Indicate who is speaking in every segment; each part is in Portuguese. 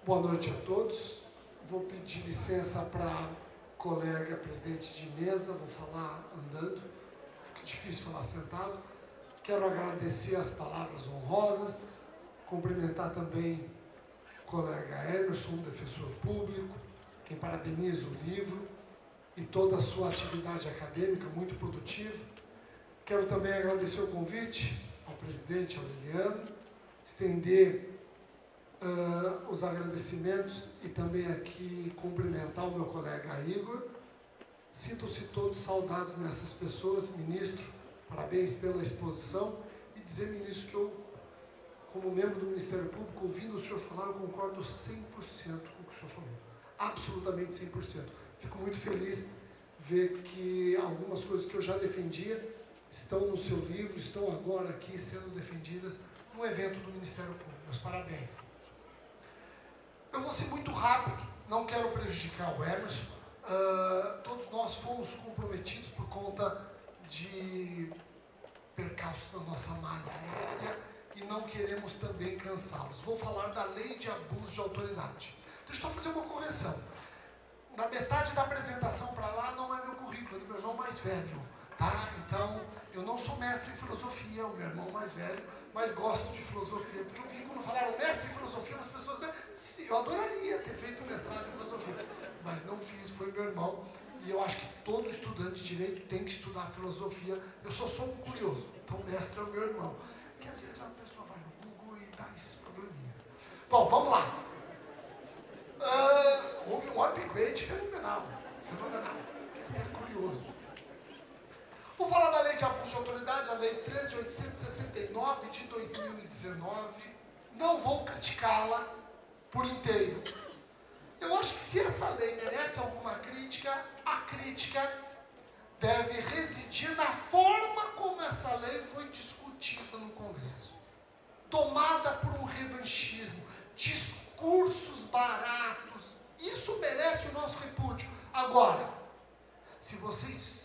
Speaker 1: Boa noite a todos. Vou pedir licença para a colega presidente de mesa, vou falar andando, fica difícil falar sentado. Quero agradecer as palavras honrosas, cumprimentar também o colega Emerson, defensor público, quem parabeniza o livro e toda a sua atividade acadêmica, muito produtiva. Quero também agradecer o convite ao presidente Aureliano, estender os agradecimentos e também aqui cumprimentar o meu colega Igor. Sintam-se todos saudados nessas pessoas. Ministro, parabéns pela exposição, e dizer, ministro, que eu, como membro do Ministério Público, ouvindo o senhor falar, eu concordo 100% com o que o senhor falou, absolutamente 100%. Fico muito feliz ver que algumas coisas que eu já defendia estão no seu livro, estão agora aqui sendo defendidas no evento do Ministério Público. Meus parabéns. Eu vou ser muito rápido, não quero prejudicar o Emerson. Todos nós fomos comprometidos por conta de percalços da nossa malha aérea e não queremos também cansá-los. Vou falar da lei de abuso de autoridade. Deixa eu só fazer uma correção. Na metade da apresentação para lá não é meu currículo, é do meu irmão mais velho. Tá? Então, eu não sou mestre em filosofia, o meu irmão mais velho, mas gosto de filosofia, porque eu vi quando falaram mestre em filosofia, as pessoas dizem, sim, eu adoraria ter feito mestrado em filosofia, mas não fiz, foi meu irmão, e eu acho que todo estudante de direito tem que estudar filosofia. Eu só sou um curioso, então mestre é o meu irmão, que às vezes a pessoa vai no Google e dá esses probleminhas. Bom, vamos lá. Houve um upgrade fenomenal, fiquei até curioso. Vou falar da Lei de Abuso de Autoridade, a Lei 13.869 de 2019. Não vou criticá-la por inteiro. Eu acho que se essa lei merece alguma crítica, a crítica deve residir na forma como essa lei foi discutida no Congresso. Tomada por um revanchismo, discursos baratos. Isso merece o nosso repúdio. Agora, se vocês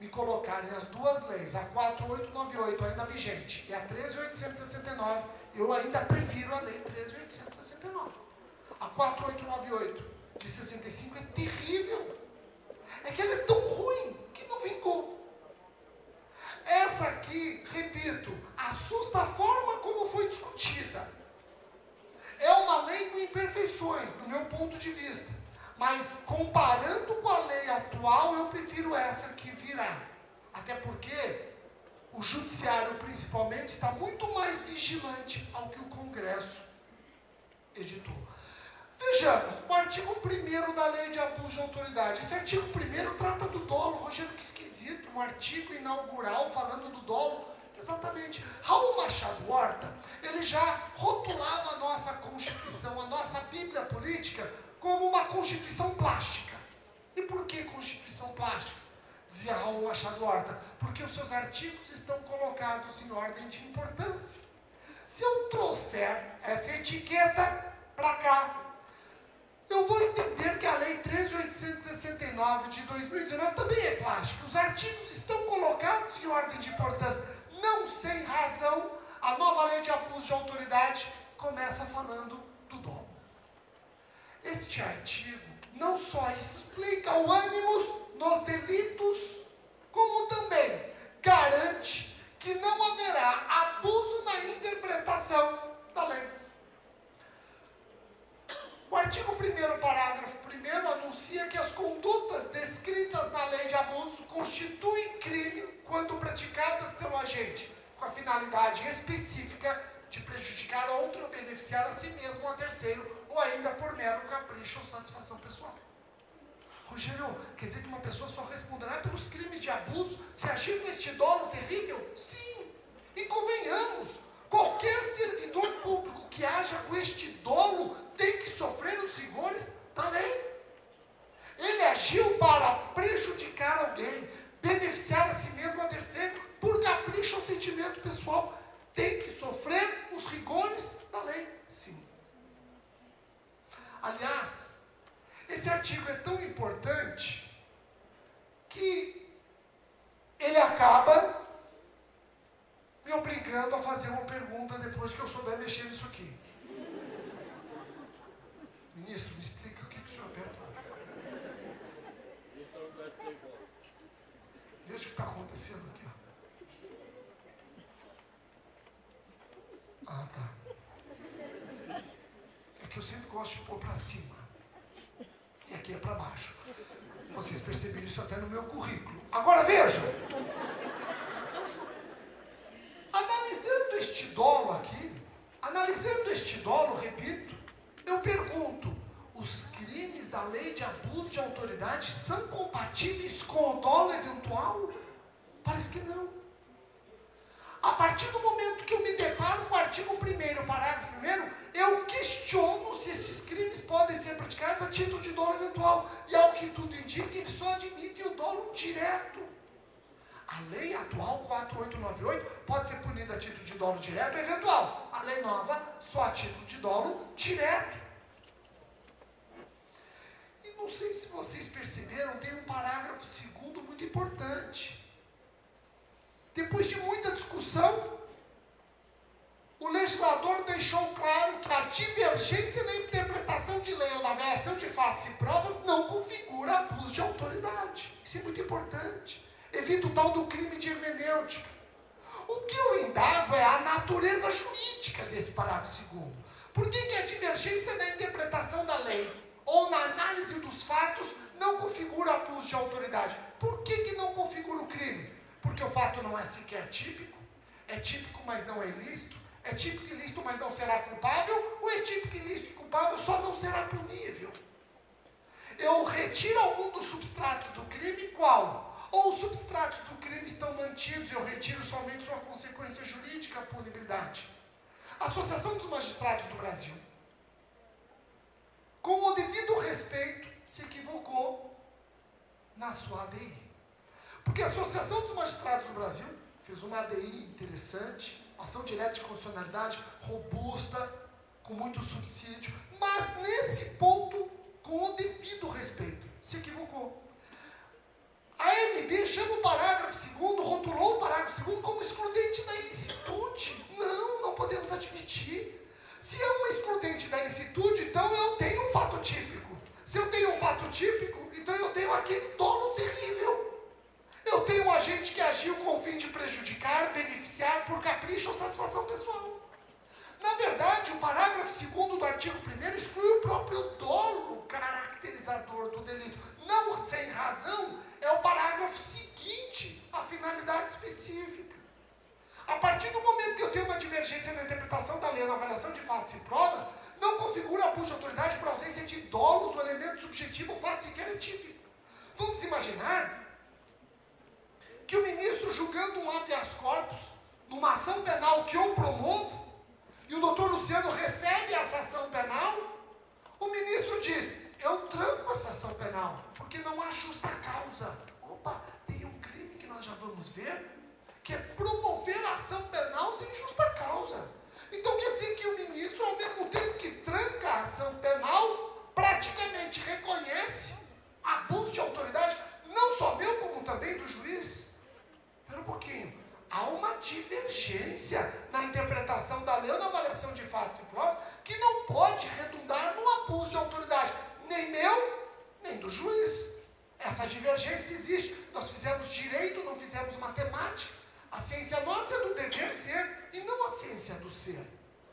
Speaker 1: me colocarem as duas leis, a 4.898 ainda vigente e a 13.869, eu ainda prefiro a lei 13.869. A 4.898 de 65 é terrível. É que ela é tão ruim que não vingou. Essa aqui, repito, assusta a forma como foi discutida. É uma lei com imperfeições, do meu ponto de vista. Mas, comparando com a lei atual, eu prefiro essa que virá. Até porque o judiciário, principalmente, está muito mais vigilante ao que o Congresso editou. Vejamos, o artigo 1º da Lei de Abuso de Autoridade. Esse artigo 1º trata do dolo. Rogério, que esquisito, um artigo inaugural falando do dolo. Exatamente. Raul Machado Horta, ele já rotulava a nossa Constituição, a nossa Bíblia política, como uma Constituição plástica. E por que Constituição plástica? Dizia Raul Machado Horta, porque os seus artigos estão colocados em ordem de importância. Se eu trouxer essa etiqueta para cá, eu vou entender que a Lei 13.869 de 2019 também é plástica. Os artigos estão colocados em ordem de importância. Não sem razão, a nova Lei de Abuso de Autoridade começa falando do dolo. Este artigo não só explica o ânimos nos delitos, como também garante que não haverá abuso na interpretação da lei. O artigo 1º, parágrafo 1º, anuncia que as condutas descritas na lei de abuso constituem crime quando praticadas pelo agente, com a finalidade específica de prejudicar outro ou beneficiar a si mesmo ou a terceiro, ou ainda por mero capricho ou satisfação pessoal. Rogério, quer dizer que uma pessoa só responderá pelos crimes de abuso se agir com este dolo terrível? Sim. E convenhamos, qualquer servidor público que haja com este dolo tem que sofrer os rigores da lei. Ele agiu para prejudicar alguém, beneficiar a si mesmo ou a terceiro, por capricho ou sentimento pessoal. Tem que sofrer os rigores da lei, sim. Aliás, esse artigo é tão importante que ele acaba me obrigando a fazer uma pergunta depois que eu souber mexer nisso aqui. que eu sempre gosto de pôr para cima. E aqui é para baixo. Vocês perceberam isso até no meu currículo. Agora vejam. Analisando este dolo, repito, eu pergunto, os crimes da lei de abuso de autoridade são compatíveis com o dolo eventual? Parece que não. A partir do momento que eu me deparo com o artigo 1º, parágrafo 1º, eu questiono se esses crimes podem ser praticados a título de dolo eventual. E ao que tudo indica, eles só admitem o dolo direto. A lei atual, 4898, pode ser punida a título de dolo direto ou eventual. A lei nova, só a título de dolo direto. E não sei se vocês perceberam, tem um parágrafo 2º muito importante. Depois de muita discussão, o legislador deixou claro que a divergência na interpretação de lei ou na avaliação de fatos e provas não configura abuso de autoridade. Isso é muito importante. Evita o tal do crime de hermenêutica. O que eu indago é a natureza jurídica desse parágrafo 2º. Por que a divergência na interpretação da lei ou na análise dos fatos não configura abuso de autoridade? Por que não configura o crime? Porque o fato não é sequer típico? É típico, mas não é ilícito? É típico e ilícito, mas não será culpável? Ou é típico, ilícito e culpável, só não será punível? Eu retiro algum dos substratos do crime, qual? Ou os substratos do crime estão mantidos e eu retiro somente sua consequência jurídica, a punibilidade? A Associação dos Magistrados do Brasil, com o devido respeito, se equivocou na sua ADI. Porque a Associação dos Magistrados do Brasil fez uma ADI interessante, ação direta de constitucionalidade, robusta, com muito subsídio, mas nesse ponto, com o devido respeito, se equivocou. A AMB chama o parágrafo 2º, rotulou o parágrafo 2º como excludente da ilicitude. Não podemos admitir. Se é uma excludente da ilicitude, então eu tenho um fato típico. Se eu tenho um fato típico, então eu tenho aquele dolo terrível. Eu tenho um agente que agiu com o fim de prejudicar, beneficiar por capricho ou satisfação pessoal. Na verdade, o parágrafo 2º do artigo 1º exclui o próprio dolo caracterizador do delito. Não sem razão, é o parágrafo seguinte, a finalidade específica. A partir do momento que eu tenho uma divergência na interpretação da lei na avaliação de fatos e provas, não configura abuso de autoridade por ausência de dolo do elemento subjetivo, o fato sequer é típico. Vamos imaginar que o ministro, julgando um habeas corpus, numa ação penal que eu promovo, e o doutor Luciano recebe essa ação penal, o ministro diz, eu tranco essa ação penal, porque não há justa causa. Opa, tem um crime que nós já vamos ver, que é promover a ação penal sem justa causa. Então quer dizer que o ministro, ao mesmo tempo que tranca a ação penal, praticamente reconhece abuso de autoridade, não só meu, como também do juiz. Espera um pouquinho. Há uma divergência na interpretação da lei ou na avaliação de fatos e provas que não pode redundar no abuso de autoridade, nem meu, nem do juiz. Essa divergência existe. Nós fizemos direito, não fizemos matemática. A ciência nossa é do dever ser e não a ciência do ser.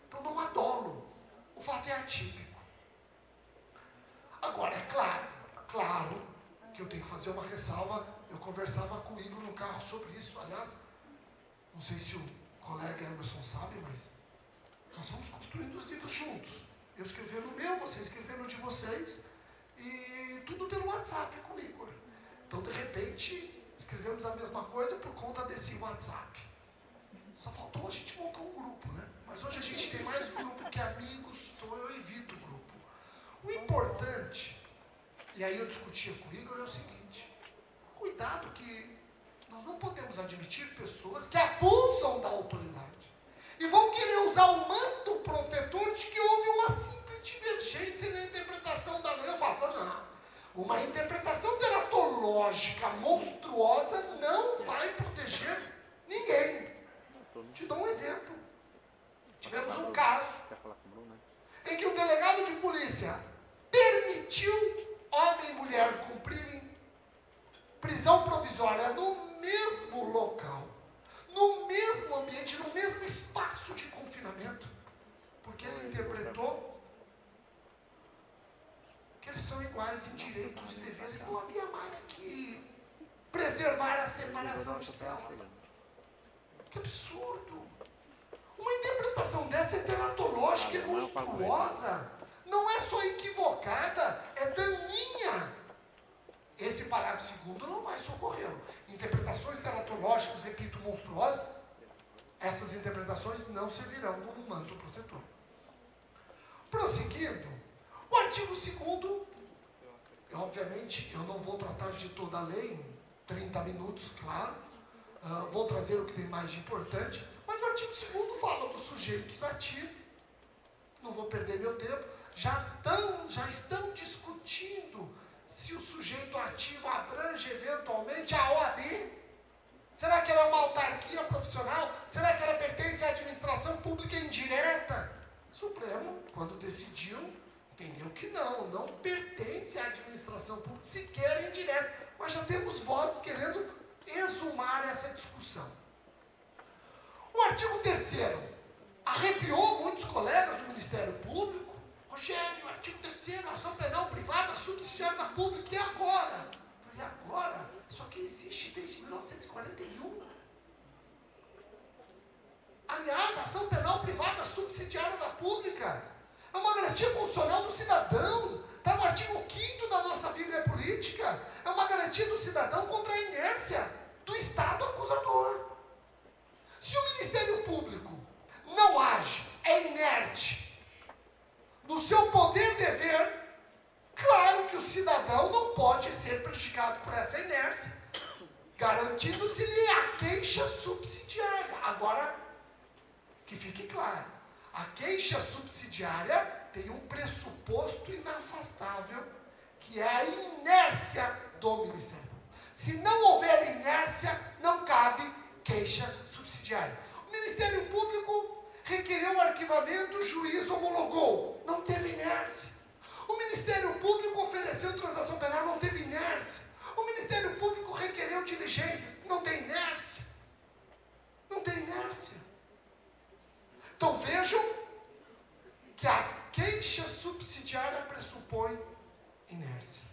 Speaker 1: Então não há dolo. O fato é atípico. Agora, é claro que eu tenho que fazer uma ressalva. Eu conversava com o Igor no carro sobre isso, aliás, não sei se o colega Emerson sabe, mas nós fomos construindo os livros juntos. Eu escrevendo o meu, você escrevendo o de vocês, e tudo pelo WhatsApp com o Igor. Então, de repente, escrevemos a mesma coisa por conta desse WhatsApp. Só faltou a gente montar um grupo, né? Mas hoje a gente tem mais grupo que amigos, então eu evito o grupo. O importante, e aí eu discutia com o Igor, é o seguinte: cuidado que nós não podemos admitir pessoas que abusam da autoridade e vão querer usar o manto protetor de que houve uma simples divergência na interpretação da lei. Eu falo, não, uma interpretação teratológica monstruosa não vai proteger ninguém. Te dou um exemplo. Tivemos um caso em que o delegado de polícia permitiu homem e mulher cumprirem prisão provisória no mesmo local, no mesmo ambiente, no mesmo espaço de confinamento, porque ele interpretou todos são iguais em direitos e deveres. Não havia mais que preservar a separação de celas. Que absurdo! Uma interpretação dessa é teratológica, é monstruosa. Não é só equivocada, é daninha. Esse parágrafo 2º não vai socorrê-lo. Interpretações teratológicas, repito, monstruosas, essas interpretações não servirão como manto protetor. Prosseguindo, o artigo 2º, obviamente, eu não vou tratar de toda a lei em 30 minutos, claro, vou trazer o que tem mais de importante, mas o artigo 2º fala dos sujeitos ativos, não vou perder meu tempo, já estão discutindo se o sujeito ativo abrange eventualmente a OAB. Será que ela é uma autarquia profissional? Será que ela pertence à administração pública indireta? O Supremo, quando decidiu, entendeu que não pertence à administração pública, sequer indireta. Mas já temos vozes querendo exumar essa discussão. O artigo 3º arrepiou muitos colegas do Ministério Público. Rogério, artigo 3º, ação penal privada subsidiária da pública, e agora? Eu falei, e agora? Isso aqui existe desde 1941. Aliás, a ação penal privada subsidiária da pública é uma garantia constitucional do cidadão. Está no artigo 5º da nossa Bíblia Política. É uma garantia do cidadão contra a inércia do Estado acusador. Se o Ministério Público não age, é inerte no seu poder-dever, claro que o cidadão não pode ser prejudicado por essa inércia, garantindo-se-lhe a queixa subsidiária. Agora, que fique claro, a queixa subsidiária tem um pressuposto inafastável, que é a inércia do Ministério Público. Se não houver inércia, não cabe queixa subsidiária. O Ministério Público requereu o arquivamento, o juiz homologou, não teve inércia. O Ministério Público ofereceu transação penal, não teve inércia. O Ministério Público requereu diligências, não tem inércia. Não tem inércia. Então vejam que a queixa subsidiária pressupõe inércia.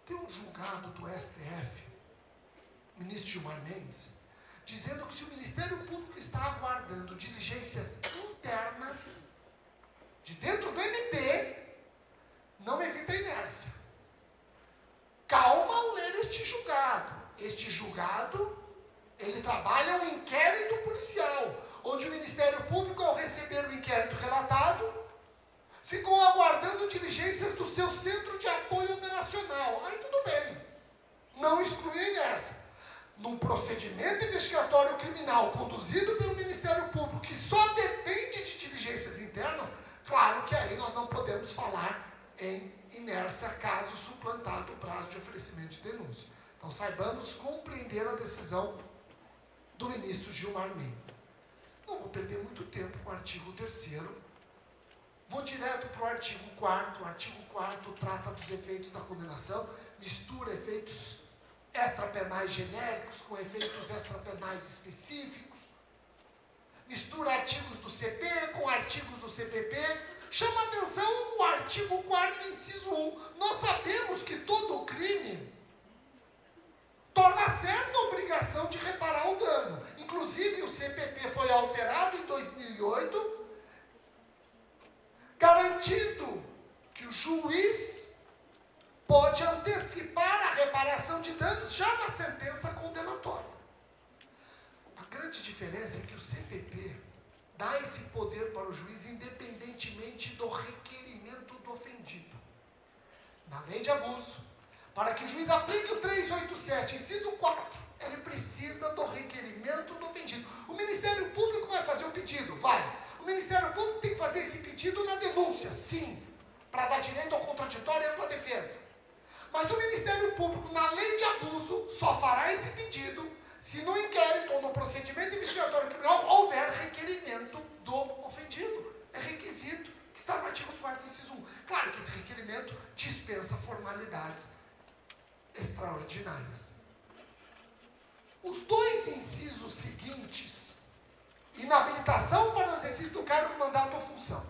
Speaker 1: Tem um julgado do STF, ministro Gilmar Mendes, dizendo que se o Ministério Público está aguardando diligências internas de dentro do MP, não evita inércia. Calma ao ler este julgado. Este julgado, ele trabalha um inquérito policial, onde o Ministério Público, ao receber o inquérito relatado, ficou aguardando diligências do seu centro de apoio operacional. Aí tudo bem, não exclui a inércia. Num procedimento investigatório criminal conduzido pelo Ministério Público, que só depende de diligências internas, claro que aí nós não podemos falar em inércia caso suplantado o prazo de oferecimento de denúncia. Então saibamos compreender a decisão do ministro Gilmar Mendes. Não vou perder muito tempo com o artigo 3º. Vou direto para o artigo 4º. O artigo 4º trata dos efeitos da condenação, mistura efeitos extrapenais genéricos com efeitos extrapenais específicos, mistura artigos do CP com artigos do CPP. Chama a atenção o artigo 4º, inciso 1. Nós sabemos que todo crime torna certa a obrigação de reparar o dano. Inclusive, o CPP foi alterado em 2008, garantindo que o juiz pode antecipar a reparação de danos já na sentença condenatória. A grande diferença é que o CPP dá esse poder para o juiz independentemente do requerimento do ofendido. Na lei de abuso, para que o juiz aplique o 387, inciso 4, ele precisa do requerimento do ofendido. O Ministério Público vai fazer o pedido? Vai. O Ministério Público tem que fazer esse pedido na denúncia? Sim. Para dar direito ao contraditório e ampla defesa. Mas o Ministério Público, na lei de abuso, só fará esse pedido se no inquérito ou no procedimento investigatório criminal houver requerimento do ofendido. É requisito que está no artigo 4º, inciso 1. Claro que esse requerimento dispensa formalidades extraordinárias. Os dois incisos seguintes, inabilitação para o exercício do cargo, mandato ou função.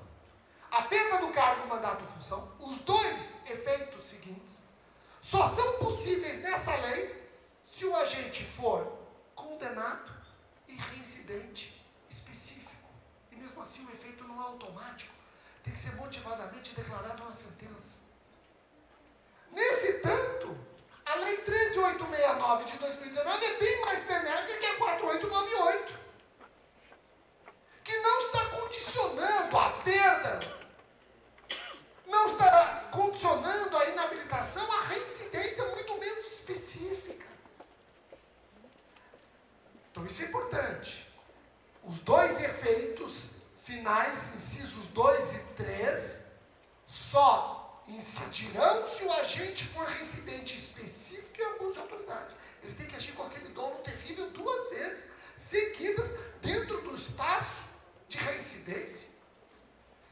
Speaker 1: A perda do cargo, mandato ou função, os dois efeitos seguintes só são possíveis nessa lei se o agente for condenado e reincidente específico. E mesmo assim o efeito não é automático, tem que ser motivadamente declarado na sentença. Nesse tanto, a Lei 13.869 de 2019 é bem mais benéfica que a 4.898, que não está condicionando a perda, não está condicionando a inabilitação à reincidência muito menos específica. Então isso é importante. Os dois efeitos finais, incisos 2 e 3, só incidirão se o agente for reincidente específico e abuso de autoridade. Ele tem que agir com aquele dolo terrível 2 vezes seguidas dentro do espaço de reincidência.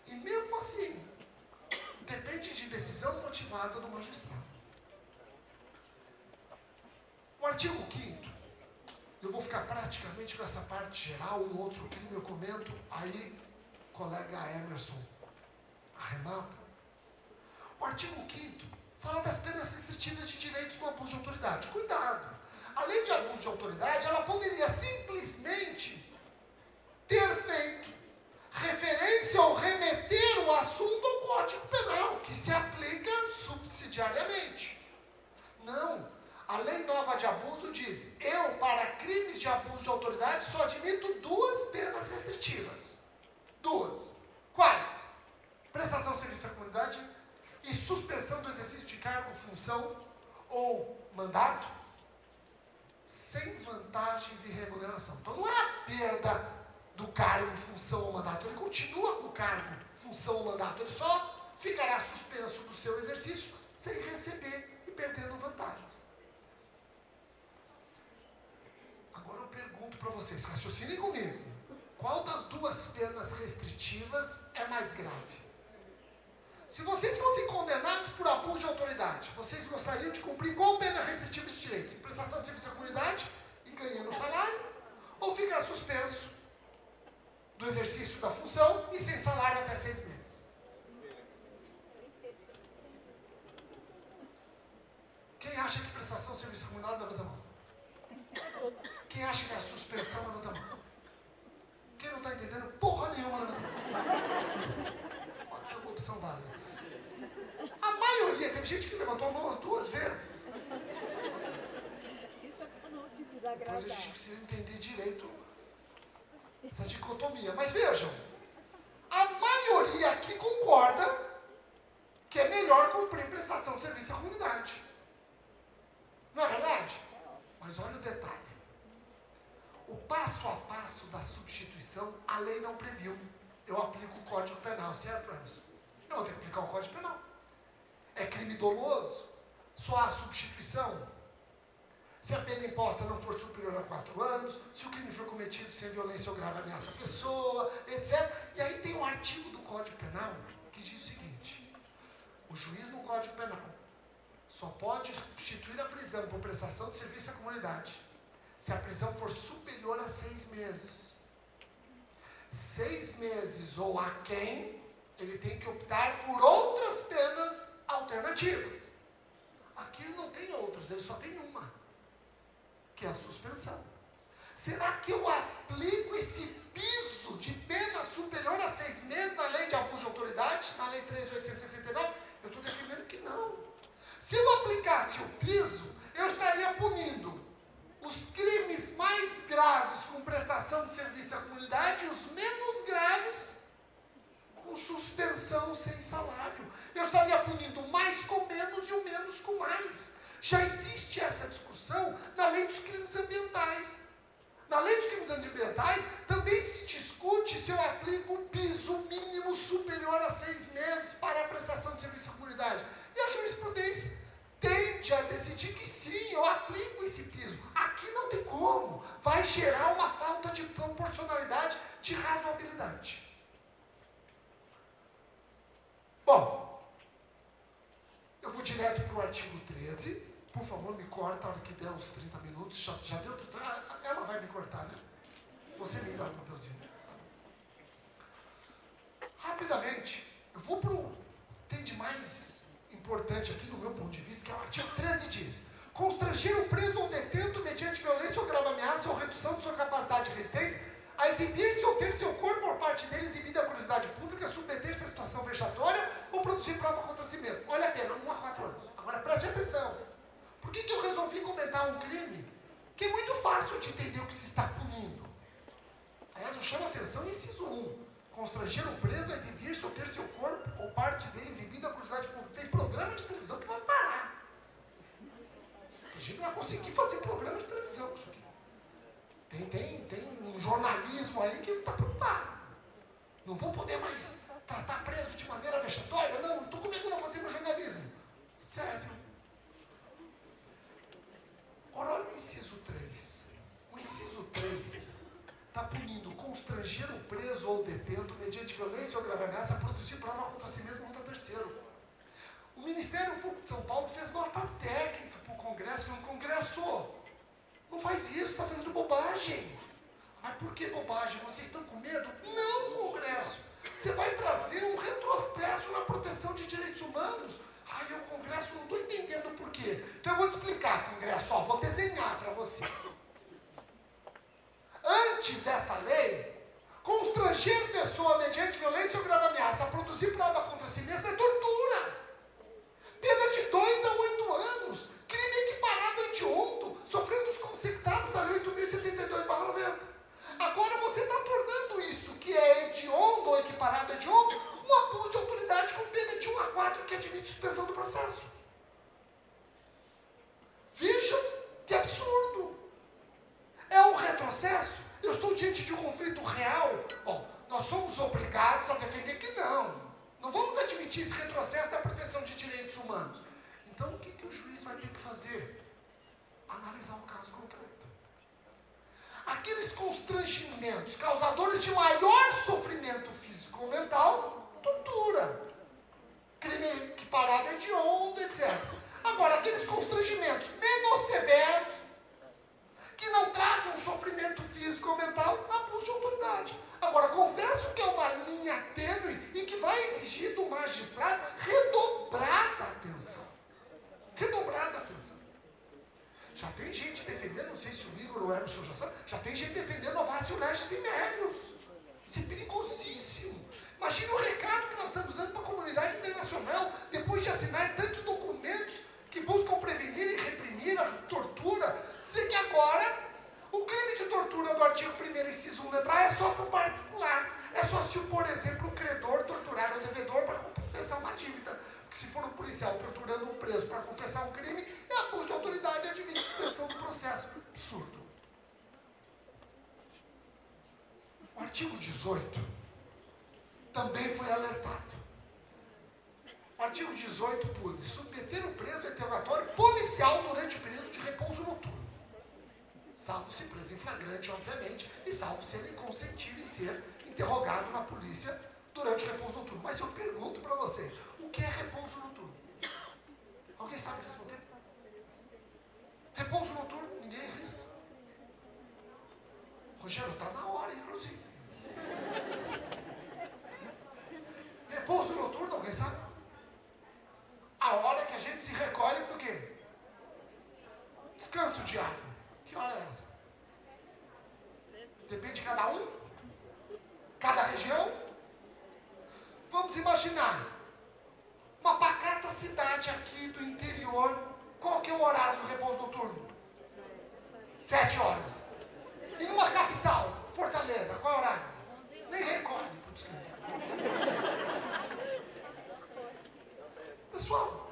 Speaker 1: E mesmo assim, depende de decisão motivada do magistrado. O artigo 5º, eu vou ficar praticamente com essa parte geral, um outro crime eu comento, aí colega Emerson arremata. O artigo 5º fala das penas restritivas de direitos do abuso de autoridade. Cuidado! A lei de abuso de autoridade, ela poderia simplesmente ter feito referência ou remeter o assunto ao Código Penal, que se aplica subsidiariamente. Não. A lei nova de abuso diz: eu, para crimes de abuso de autoridade, só admito 2 penas restritivas. 2. Quais? Prestação de serviço à comunidade e suspensão do exercício de cargo, função ou mandato, sem vantagens e remuneração. Então não é a perda do cargo, função ou mandato. Ele continua com o cargo, função ou mandato. Ele só ficará suspenso do seu exercício sem receber e perdendo vantagens. Agora eu pergunto para vocês, raciocinem comigo. Qual das 2 penas restritivas é mais grave? Se vocês fossem condenados por abuso de autoridade, vocês gostariam de cumprir qual pena restritiva de direitos? Prestação de serviço à comunidade e ganhando o salário? Ou ficar suspenso do exercício da função e sem salário até 6 meses? Quem acha que prestação de serviço à comunidade, levanta a mão. Quem acha que é a suspensão, levanta a mão. Quem não está entendendo porra nenhuma, levanta a mão. Pode ser uma opção válida. A maioria, teve gente que levantou a mão as 2 vezes. Depois a gente precisa entender direito essa dicotomia. Mas vejam, a maioria aqui concorda que é melhor cumprir prestação de serviço à comunidade. Não é verdade? Mas olha o detalhe. O passo a passo da substituição, a lei não previu. Eu aplico o Código Penal, certo, Emerson? Eu vou ter que aplicar o Código Penal. É crime doloso, só há substituição. Se a pena imposta não for superior a 4 anos, se o crime for cometido sem violência ou grave ameaça à pessoa, etc. E aí tem um artigo do Código Penal que diz o seguinte: o juiz no Código Penal só pode substituir a prisão por prestação de serviço à comunidade se a prisão for superior a 6 meses. 6 meses ou aquém, ele tem que optar por outras penas alternativas. Aqui ele não tem outras, ele só tem uma, que é a suspensão. Será que eu aplico esse piso de pena superior a 6 meses na lei de abuso de autoridade, na lei 13.869? Eu estou defendendo que não. Se eu aplicasse o piso, eu estaria punindo os crimes mais graves com prestação de serviço à comunidade e os menos graves com suspensão sem salário. Eu estaria punindo o mais com menos e o menos com mais. Já existe essa discussão na lei dos crimes ambientais. Na lei dos crimes ambientais também se discute se eu aplico o piso mínimo superior a 6 meses para a prestação de serviço à comunidade. E a jurisprudência tende a decidir que sim, eu aplico esse piso. Aqui não tem como. Vai gerar uma falta de proporcionalidade, de razoabilidade. Bom, eu vou direto para o artigo 13. Por favor, me corta a hora que der os 30 minutos. Já deu 30? Ela vai me cortar, né? Você me dá o papelzinho. Rapidamente, eu vou para o mais importante aqui, no meu ponto de vista, que é o artigo 13 diz: constranger o preso ou detento mediante violência ou grave ameaça ou redução de sua capacidade de resistência a exibir-se ou ter seu corpo por parte dele exibido à curiosidade pública, submeter-se a situação vexatória ou produzir prova contra si mesmo. Olha a pena, 1 a 4 anos. Agora preste atenção. Por que eu resolvi comentar um crime que é muito fácil de entender o que se está punindo? Aliás, eu chamo a atenção no inciso 1. Constranger o preso a exibir-se ou ter seu corpo ou parte dele exibido à curiosidade pública. Tem programa de televisão que vai parar. A gente não vai conseguir fazer programa de televisão com isso aqui. Tem um jornalismo aí que está preocupado. Não vou poder mais tratar preso de maneira vexatória? Não, estou com medo de não fazer meu jornalismo. Sério. Ora, olha o inciso 3. O inciso 3 está punindo constranger o preso ou detento mediante violência ou grave ameaça a produzir prova contra si mesmo ou contra terceiro. O Ministério Público de São Paulo fez nota técnica para o Congresso, falando: Congresso, não faz isso, está fazendo bobagem. Mas por que bobagem? Vocês estão com medo? Não, Congresso. Você vai trazer um retrocesso na proteção de direitos humanos. Ai, o Congresso, não estou entendendo por quê. Então eu vou te explicar, Congresso. Ó, vou desenhar para você. Antes dessa lei, constranger pessoa mediante violência ou grave ameaça a produzir prova contra si mesma é tortura. Pena de 2 a 8 anos. Crime equiparado a hediondo, sofrendo os consequitados da Lei 8.072/90. Agora você está tornando isso, que é hediondo ou equiparado a hediondo, um abuso de autoridade com pena de 1 a 4 que admite suspensão do processo. Vejam que absurdo. É um retrocesso? Eu estou diante de um conflito real? Bom, nós somos obrigados a defender que não. Não vamos admitir esse retrocesso da proteção de direitos humanos. Então, o que o juiz vai ter que fazer? Analisar um caso concreto. Aqueles constrangimentos causadores de maior sofrimento físico ou mental, tortura. Crime equiparado a hediondo, etc. Agora, aqueles constrangimentos menos severos, que não trazem um sofrimento físico ou mental, abuso de autoridade. Agora, confesso que é uma linha tênue e que vai exigir do magistrado redobrada atenção. Redobrada atenção. Já tem gente defendendo, não sei se o Igor ou o Emerson já sabe, já tem gente defendendo Novácio Legis e Melius. Isso é perigosíssimo. Imagina o recado que nós estamos dando para a comunidade internacional, depois de assinar tantos documentos que buscam prevenir e reprimir a tortura, dizer que agora o crime de tortura do artigo 1º, inciso 1, letra A, é só para o particular. É só se, por exemplo, o credor torturar o devedor para confessar uma dívida. Porque se for um policial torturando um preso para confessar um crime, é abuso de autoridade e admite suspensão do processo. Absurdo. O artigo 18 também foi alertado. O artigo 18 pune submeter o preso a interrogatório policial durante o período de repouso noturno. Salvo se preso em flagrante, obviamente, e salvo se ele consentir em ser interrogado na polícia durante o repouso noturno. Mas eu pergunto para vocês, o que é repouso noturno? Alguém sabe responder? Repouso noturno, ninguém arrisca. Rogério, está na hora, inclusive. Repouso noturno, alguém sabe? A hora que a gente se recolhe, por quê? Descanso diário. Que hora é essa? Depende de cada um? Cada região? Vamos imaginar uma pacata cidade aqui do interior. Qual que é o horário do repouso noturno? 7 horas. E numa capital, Fortaleza, qual é o horário? Nem recolhe pro descanso. Pessoal,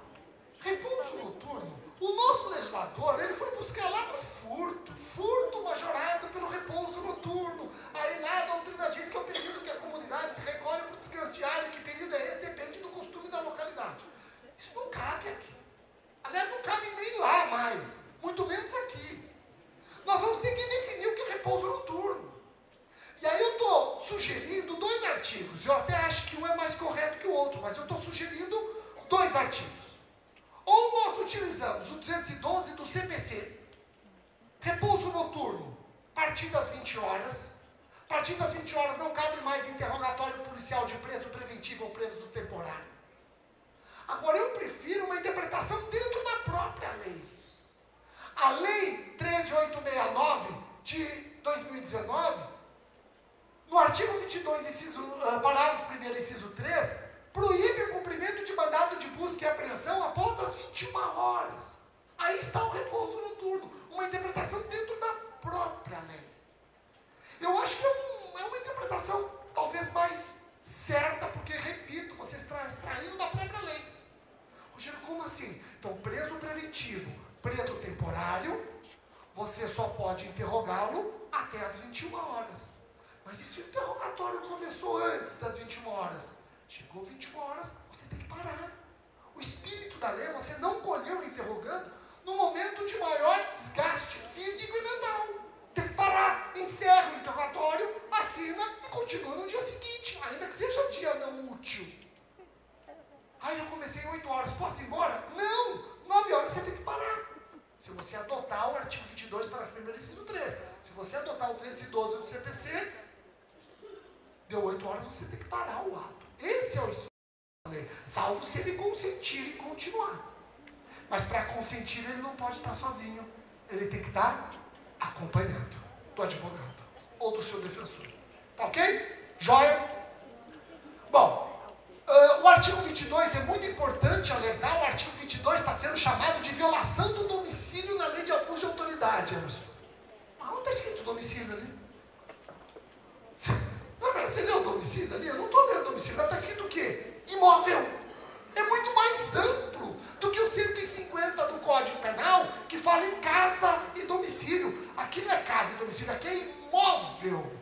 Speaker 1: repouso noturno, o nosso legislador, ele foi buscar lá no furto majorado pelo repouso noturno. Aí lá a doutrina diz que é o período que a comunidade se recolhe para o descanso diário, que período é esse, depende do costume da localidade. Isso não cabe aqui. Aliás, não cabe nem lá mais, muito menos aqui. Nós vamos ter que definir o que é repouso noturno. E aí eu estou sugerindo 2 artigos, eu até acho que um é mais correto que o outro, mas eu estou sugerindo 2 artigos. Ou nós utilizamos o 212 do CPC, repouso noturno, a partir das 20 horas. A partir das 20 horas não cabe mais interrogatório policial de preso preventivo ou preso temporário. Preso temporário, você só pode interrogá-lo até as 21 horas. Mas e se o interrogatório começou antes das 21 horas? Chegou 21 horas, você tem que parar. O espírito da lei, você não colheu interrogando no momento de maior desgaste físico e mental. Tem que parar, encerra o interrogatório, assina e continua no dia seguinte, ainda que seja um dia não útil. Aí eu comecei 8 horas, posso ir embora? Não! 9 horas você tem que parar. Se você adotar o artigo 22, parágrafo 1º, inciso 3. Se você adotar o 212 do CPC, deu 8 horas, você tem que parar o ato. Esse é o estudo da lei. Salvo se ele consentir e continuar. Mas para consentir, ele não pode estar sozinho. Ele tem que estar acompanhado do advogado ou do seu defensor. Tá ok? Jóia? Bom, o artigo 22 é muito importante alertar. O artigo 22 está sendo chamado de violação do domicílio na lei de abuso de autoridade, Emerson. Não está escrito domicílio ali. Você leu o domicílio ali? Eu não estou lendo o domicílio. Mas está escrito o quê? Imóvel. É muito mais amplo do que o 150 do Código Penal, que fala em casa e domicílio. Aqui não é casa e domicílio, aqui é imóvel.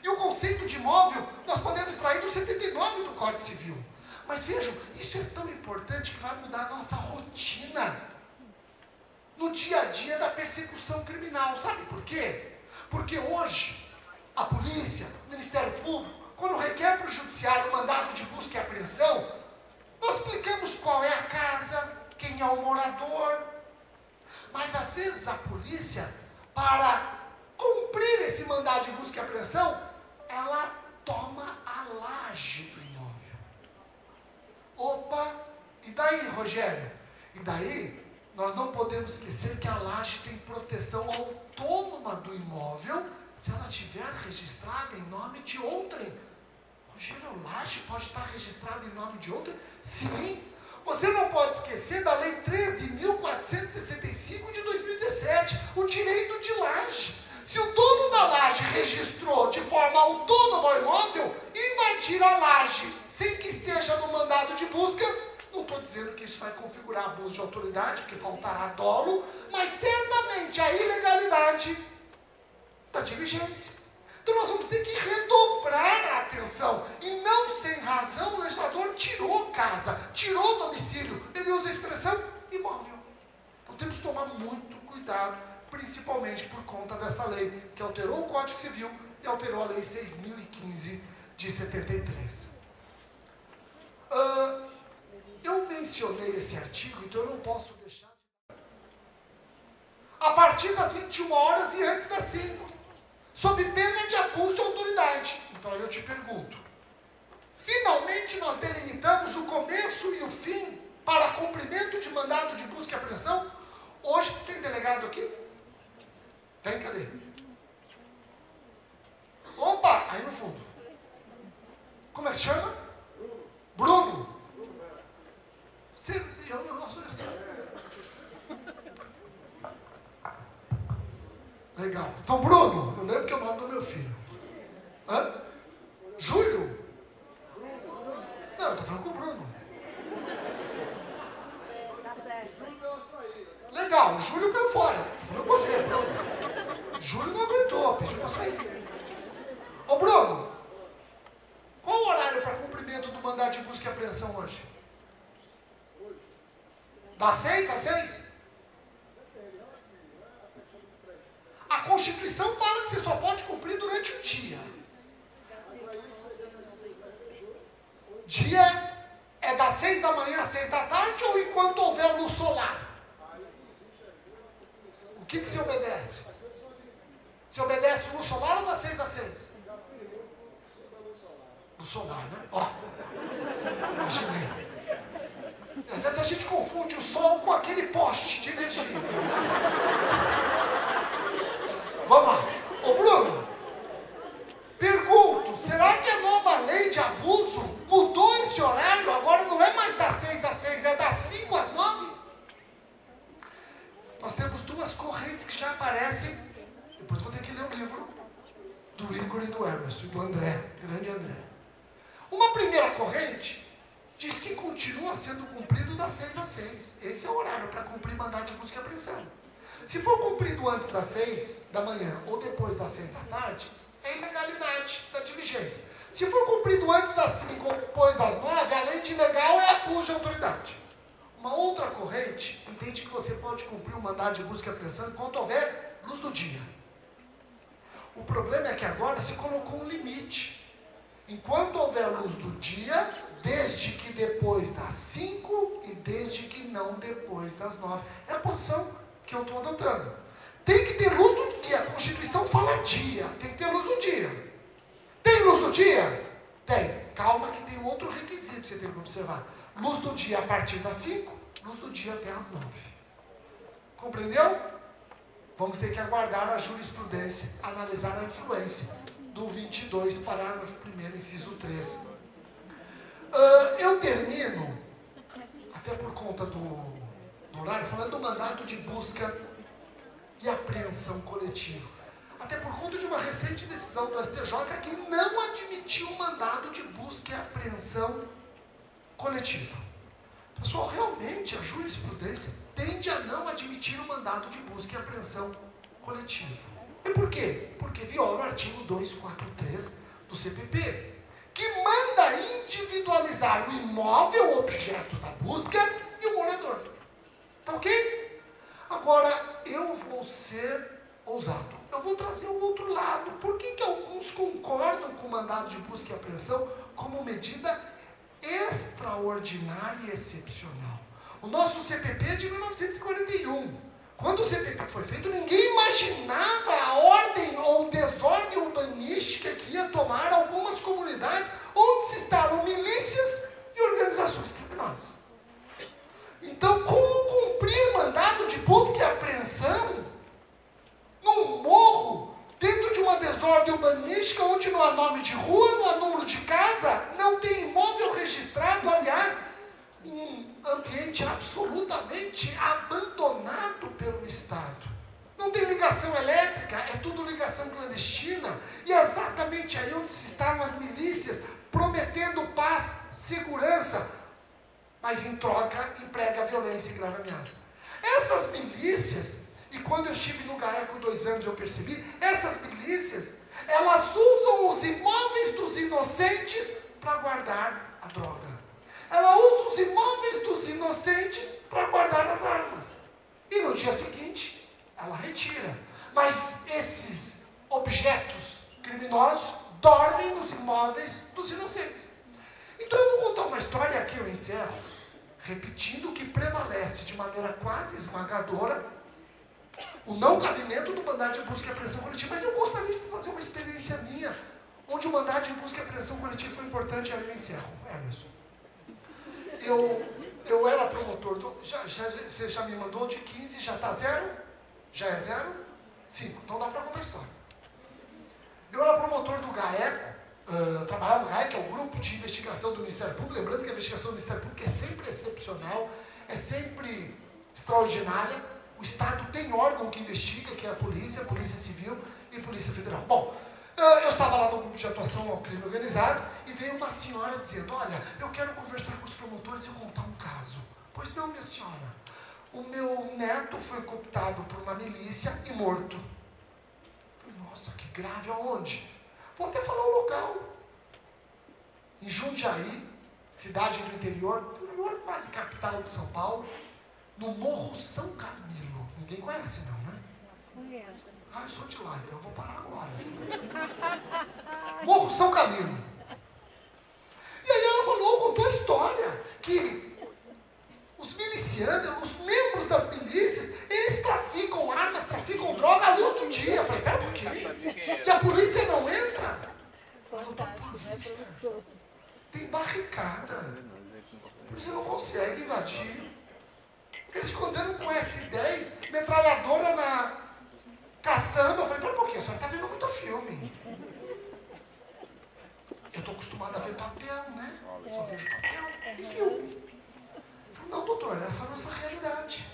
Speaker 1: E o conceito de imóvel nós podemos extrair do 79 do Código Civil. Mas vejam, isso é tão importante que vai mudar a nossa rotina no dia a dia da persecução criminal. Sabe por quê? Porque hoje a polícia, o Ministério Público, quando requer para o judiciário mandado de busca e apreensão, nós explicamos qual é a casa, quem é o morador. Mas às vezes a polícia, para cumprir esse mandado de busca e apreensão, ela toma a laje do imóvel. Opa, e daí, Rogério? E daí, nós não podemos esquecer que a laje tem proteção autônoma do imóvel se ela estiver registrada em nome de outrem. Rogério, a laje pode estar registrada em nome de outrem? Sim. Você não pode esquecer da Lei 13.465 de 2017, o direito de laje. Se o dono da laje registrou de forma autônoma o imóvel, invadir a laje sem que esteja no mandado de busca, não estou dizendo que isso vai configurar abuso de autoridade, porque faltará dolo, mas certamente a ilegalidade da diligência. Então nós vamos ter que redobrar a atenção. E não sem razão o legislador tirou casa, tirou domicílio. Ele usa a expressão imóvel. Então temos que tomar muito cuidado, principalmente por conta dessa lei que alterou o Código Civil e alterou a Lei 6.015 de 73. Eu mencionei esse artigo, então eu não posso deixar de... A partir das 21 horas e antes das 5, sob pena de abuso de autoridade. Então eu te pergunto, finalmente nós delimitamos o começo e o fim para cumprimento de mandado de busca e apreensão? Hoje tem delegado aqui? Tem, cadê? Opa, aí no fundo. Como é que se chama? Bruno. Eu sou assim. Legal. Então, Bruno, eu lembro que é o nome do meu filho. Hã? Júlio? Não, eu estou falando com o Bruno. Legal, o Júlio caiu fora. Estou falando com você, Bruno. Júlio não aguentou, pediu para sair. Ô, Bruno, qual o horário para cumprimento do mandado de busca e apreensão hoje? Das 6 às 6? A Constituição fala que você só pode cumprir durante o dia. Dia é das 6 da manhã às 6 da tarde ou enquanto houver luz solar? O que você obedece? Você obedece luz solar ou das 6 às 6? Luz solar, né? Ó, imaginei. Às vezes a gente confunde o sol com aquele poste de energia, né? Vamos lá. Ô Bruno, pergunto, será que a nova lei de abuso mudou esse horário? Agora não é mais das 6 às 6, é das 5 às 9? Nós temos duas correntes que já aparecem. Depois vou ter que ler o livro do Igor e do Emerson, e do André, grande André. Uma primeira corrente diz que continua sendo cumprido das 6 às 6. Esse é o horário para cumprir mandado de busca e apreensão. Se for cumprido antes das 6 da manhã ou depois das 6 da tarde, é ilegalidade da diligência. Se for cumprido antes das 5 ou depois das 9, além de ilegal, é abuso de autoridade. Uma outra corrente entende que você pode cumprir o mandado de busca e apreensão enquanto houver luz do dia. O problema é que agora se colocou um limite. Enquanto houver luz do dia, desde que depois das 5 e desde que não depois das 9. É a posição que eu estou adotando. Tem que ter luz do dia. A Constituição fala dia. Tem que ter luz do dia. Tem luz do dia? Tem. Calma que tem outro requisito que você tem que observar. Luz do dia a partir das 5, luz do dia até as 9. Compreendeu? Vamos ter que aguardar a jurisprudência, analisar a influência do 22, parágrafo 1º, inciso 3. Eu termino, até por conta do horário, falando do mandado de busca e apreensão coletivo. Até por conta de uma recente decisão do STJ que não admitiu o mandado de busca e apreensão coletivo. Pessoal, realmente a jurisprudência tende a não admitir o mandado de busca e apreensão coletivo. E por quê? Porque viola o artigo 243 do CPP, que manda individualizar o imóvel objeto da busca e o morador. Tá ok? Agora, eu vou ser ousado. Eu vou trazer o outro lado. Por que alguns concordam com o mandado de busca e apreensão como medida extraordinária e excepcional? O nosso CPP é de 1941. Quando o CPP foi feito, ninguém imaginava a ordem ou desordem urbanística que ia tomar algumas comunidades onde se instalam milícias e organizações criminosas. Então, como cumprir mandado de busca e apreensão num morro, dentro de uma desordem urbanística onde não há nome de rua, não há número de casa, não tem imóvel registrado, aliás, um ambiente absolutamente abandonado pelo Estado. Não tem ligação elétrica, é tudo ligação clandestina, e é exatamente aí onde se instalam as milícias, prometendo paz, segurança, mas em troca emprega violência e grave ameaça. Essas milícias, e quando eu estive no GAECO 2 anos eu percebi, essas milícias, elas usam os imóveis dos inocentes para guardar a droga. Ela usa os imóveis dos inocentes para guardar as armas. E no dia seguinte, ela retira. Mas esses objetos criminosos dormem nos imóveis dos inocentes. Então eu vou contar uma história, aqui eu encerro, repetindo que prevalece de maneira quase esmagadora o não cabimento do mandado de busca e apreensão coletiva. Mas eu gostaria de trazer uma experiência minha, onde o mandado de busca e apreensão coletiva foi importante, e aí eu encerro. Emerson. Eu era promotor do... Você já me mandou de 15, já está 0? Já é 0? 5. Então dá para contar a história. Eu era promotor do GAECO, trabalhava no GAECO, que é o grupo de investigação do Ministério Público. Lembrando que a investigação do Ministério Público é sempre excepcional, é sempre extraordinária. O Estado tem órgão que investiga, que é a Polícia Civil e Polícia Federal. Bom, eu estava lá no grupo de atuação ao crime organizado e veio uma senhora dizendo: olha, eu quero conversar com os promotores e contar um caso. Pois não, minha senhora, o meu neto foi cooptado por uma milícia e morto. Nossa, que grave, aonde? Vou até falar o local. Em Jundiaí, cidade do interior quase capital de São Paulo, no Morro São Camilo. Ninguém conhece não, né? Conheço. Ah, eu sou de lá, então eu vou parar agora. Morro São Camilo. E aí ela contou a história, que os milicianos, os membros das milícias, eles traficam armas, traficam droga à luz do dia. Eu falei, pera um pouquinho. E a polícia não entra? A polícia tem barricada. A polícia não consegue invadir. Eles ficam andando com S10, metralhadora na... caçando. Eu falei, pera um pouquinho, a senhora está vendo muito filme. Eu estou acostumado a ver papel, né? Só vejo papel e filme. Eu falei, não, doutor, essa é a nossa realidade.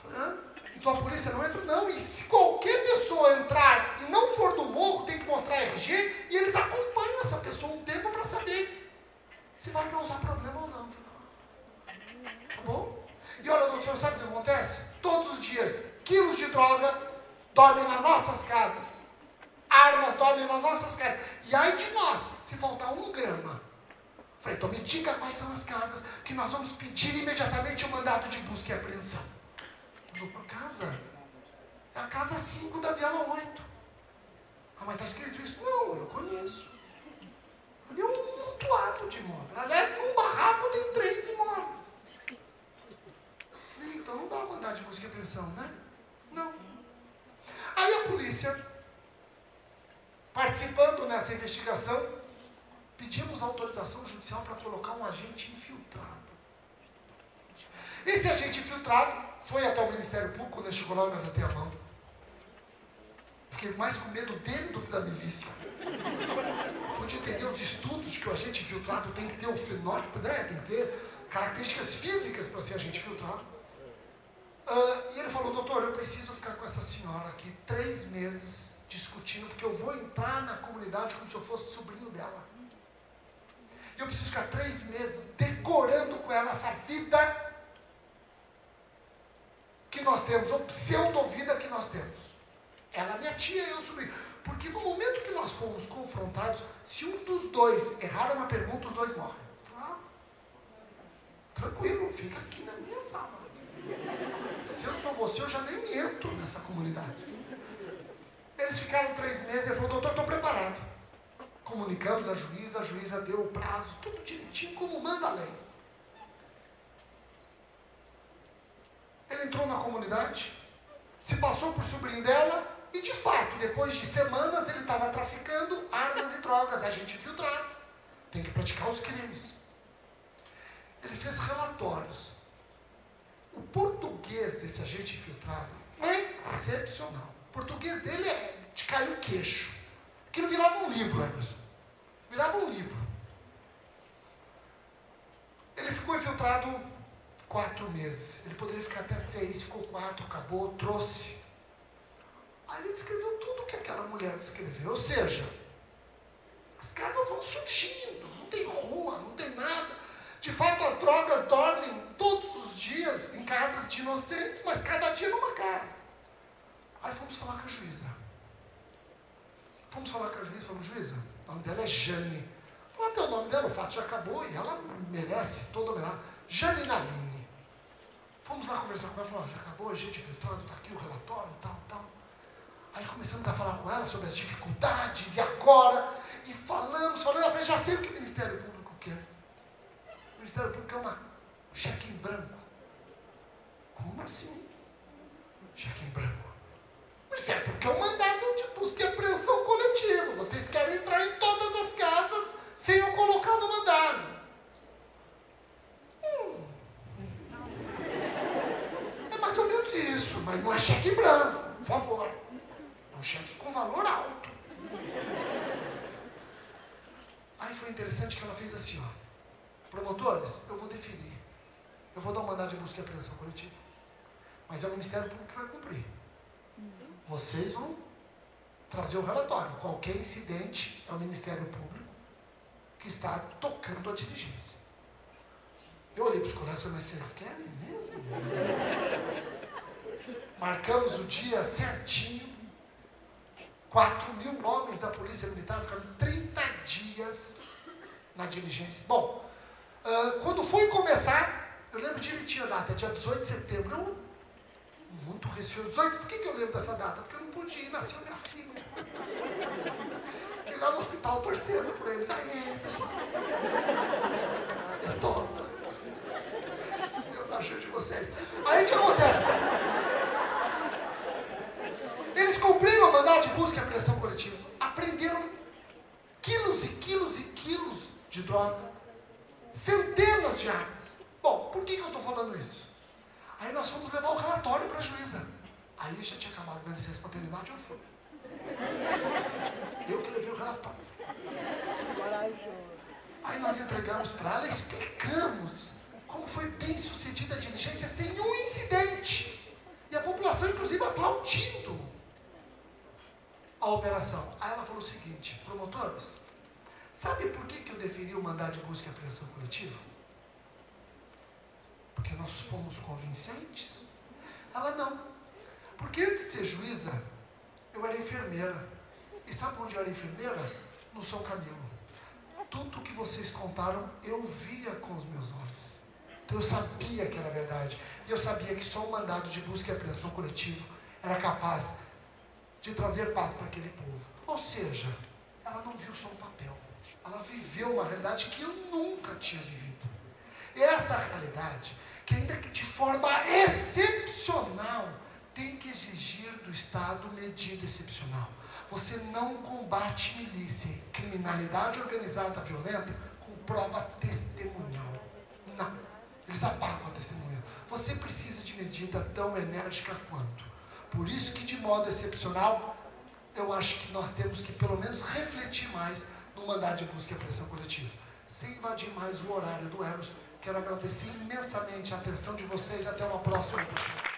Speaker 1: Eu falei, então a polícia não entra? Não, e se qualquer pessoa entrar e não for do morro, tem que mostrar RG, e eles acompanham essa pessoa um tempo para saber se vai causar problema ou não. Tá bom? E olha, doutor, sabe o que acontece? Todos os dias, quilos de droga dormem nas nossas casas. Armas dormem nas nossas casas. E aí de nós, se faltar 1 grama. Falei, então me diga quais são as casas que nós vamos pedir imediatamente o mandado de busca e apreensão. Vou para casa. É a casa 5 da Viela 8. Ah, mas está escrito isso? Não, eu conheço. Ali é um montoado de imóveis. Aliás, num barraco tem 3 imóveis. Então não dá uma mandado de busca e apreensão, né? Não. Aí a polícia, participando nessa investigação, pedimos autorização judicial para colocar um agente infiltrado. Esse agente infiltrado foi até o Ministério Público, quando ele chegou lá, eu levantei a mão. Fiquei mais com medo dele do que da milícia. Pude entender os estudos que o agente infiltrado tem que ter o fenótipo, né? Tem que ter características físicas para ser agente infiltrado. E ele falou, doutor, eu preciso ficar com essa senhora aqui 3 meses discutindo, porque eu vou entrar na comunidade como se eu fosse sobrinho dela. E eu preciso ficar 3 meses decorando com ela essa vida que nós temos, ou pseudo-vida que nós temos. Ela é minha tia e eu sobrinho. Porque no momento que nós fomos confrontados, se um dos dois errar uma pergunta, os 2 morrem. Ah, tranquilo, fica aqui na minha sala. Se eu sou você, eu já nem entro nessa comunidade. Eles ficaram 3 meses, ele falou, doutor, estou preparado. Comunicamos a juíza deu o prazo, tudo direitinho, como manda a lei. Ele entrou na comunidade, se passou por sobrinho dela, e de fato, depois de semanas, ele estava traficando armas e drogas, agente infiltrado. Tem que praticar os crimes. Ele fez relatórios. O português desse agente infiltrado é excepcional. O português dele é de cair o queixo. Aquilo virava um livro, Emerson. Virava um livro. Ele ficou infiltrado 4 meses. Ele poderia ficar até 6, ficou 4, acabou, trouxe. Aí ele descreveu tudo o que aquela mulher descreveu. Ou seja, as casas vão surgindo, não tem rua, não tem nada. De fato, as drogas dormem todos os dias em casas de inocentes, mas cada dia numa casa. Aí fomos falar com a juíza. Falamos, juíza, o nome dela é Jane. Falei, até o nome dela, o fato já acabou e ela merece toda a homenagem. Jane Naline. Fomos lá conversar com ela, falou, já acabou, a gente filtrado, está aqui o relatório, tal. Aí começamos a falar com ela sobre as dificuldades e agora, e falamos, ela fez, já sei o que o Ministério Público quer. O Ministério Público é um cheque em branco. Como assim? Cheque em branco. O Ministério Público é um mandado de busca e apreensão coletivo. Vocês querem entrar em todas as casas sem eu colocar no mandado. É mais ou menos isso, mas não é cheque em branco, por favor. É um cheque com valor alto. Aí foi interessante que ela fez assim, ó. Promotores, eu vou definir. Eu vou dar um mandado de busca e apreensão coletiva. Mas é o Ministério Público que vai cumprir. Vocês vão trazer o relatório. Qualquer incidente é o Ministério Público que está tocando a diligência. Eu olhei para os colegas e falei, mas vocês querem mesmo? Marcamos o dia certinho. 4.000 homens da Polícia Militar ficaram 30 dias na diligência. Bom, quando foi começar, eu lembro direitinho a data, dia 18 de setembro. Eu, muito receoso. 18, por que eu lembro dessa data? Porque eu não pude ir, nasceu minha filha. Fiquei lá no hospital torcendo por eles. Aí, é tonta. Deus ajude vocês. Aí o que acontece? Eles cumpriram o mandado de busca e apreensão coletiva. Apreenderam quilos e quilos e quilos de droga. Centenas de armas. Bom, por que eu estou falando isso? Aí nós fomos levar o relatório para a juíza. Aí já tinha acabado minha licença paternidade, eu fui. Eu que levei o relatório. Aí nós entregamos para ela, explicamos como foi bem sucedida a diligência sem um incidente. E a população, inclusive, aplaudindo a operação. Aí ela falou o seguinte, promotores, sabe por que eu deferi o mandado de busca e apreensão coletiva? nós fomos convincentes? Ela não. Porque antes de ser juíza, eu era enfermeira. E sabe onde eu era enfermeira? No São Camilo. Tudo que vocês contaram, eu via com os meus olhos. Então eu sabia que era verdade. E eu sabia que só o mandado de busca e apreensão coletivo era capaz de trazer paz para aquele povo. Ou seja, ela não viu só um papel. Ela viveu uma realidade que eu nunca tinha vivido. E essa realidade, que ainda que de forma excepcional, tem que exigir do Estado medida excepcional. Você não combate milícia e criminalidade organizada violenta com prova testemunhal. Não. Eles apagam a testemunha. Você precisa de medida tão enérgica quanto. Por isso que, de modo excepcional, eu acho que nós temos que, pelo menos, refletir mais no mandado de busca e apreensão coletiva. Sem invadir mais o horário do Eros, quero agradecer imensamente a atenção de vocês. Até uma próxima oportunidade.